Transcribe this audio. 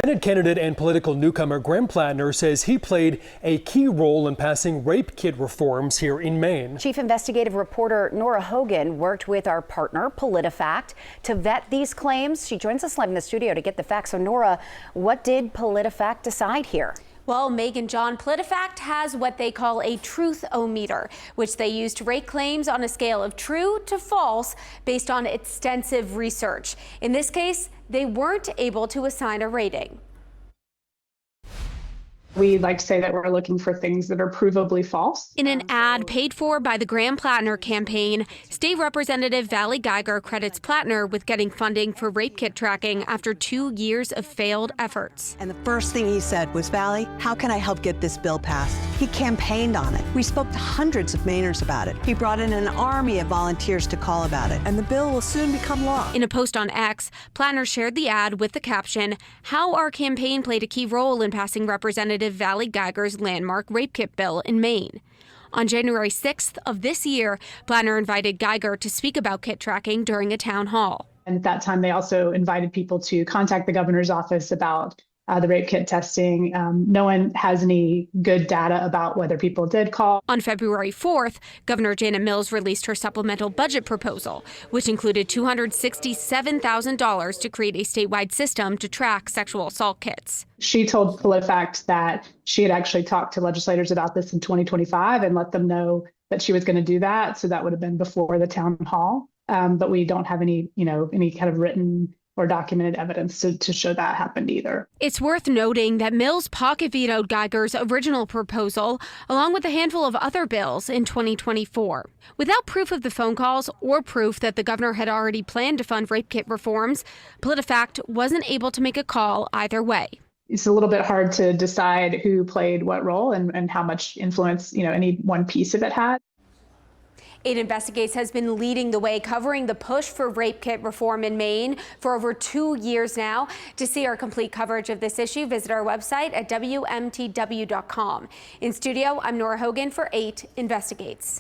Senate candidate and political newcomer Graham Platner says he played a key role in passing rape kit reforms here in Maine. Chief investigative reporter Nora Hogan worked with our partner PolitiFact to vet these claims. She joins us live in the studio to get the facts. So Nora, what did PolitiFact decide here? Well, Megan John, PolitiFact has what they call a truth-o-meter, which they use to rate claims on a scale of true to false based on extensive research. In this case, they weren't able to assign a rating. We like to say that we're looking for things that are provably false. In an ad paid for by the Graham Platner campaign, State Representative Valley Geiger credits Platner with getting funding for rape kit tracking after 2 years of failed efforts. And the first thing he said was, Valley, how can I help get this bill passed? He campaigned on it. We spoke to hundreds of Mainers about it. He brought in an army of volunteers to call about it. And the bill will soon become law. In a post on X, Platner shared the ad with the caption, "How our campaign played a key role in passing Representative Valley Geiger's landmark rape kit bill in Maine." On January 6th of this year, Platner invited Geiger to speak about kit tracking during a town hall. And at that time, they also invited people to contact the governor's office about the rape kit testing. No one has any good data about whether people did call. On February 4th, Governor Janet Mills released her supplemental budget proposal, which included $267,000 to create a statewide system to track sexual assault kits. She told PolitiFact that she had actually talked to legislators about this in 2025 and let them know that she was going to do that. So that would have been before the town hall. But we don't have any kind of written or documented evidence to show that happened either. It's worth noting that Mills pocket vetoed Geiger's original proposal, along with a handful of other bills in 2024. Without proof of the phone calls or proof that the governor had already planned to fund rape kit reforms, PolitiFact wasn't able to make a call either way. It's a little bit hard to decide who played what role and how much influence, any one piece of it had. 8 Investigates has been leading the way, covering the push for rape kit reform in Maine for over 2 years now. To see our complete coverage of this issue, visit our website at WMTW.com. In studio, I'm Nora Hogan for 8 Investigates.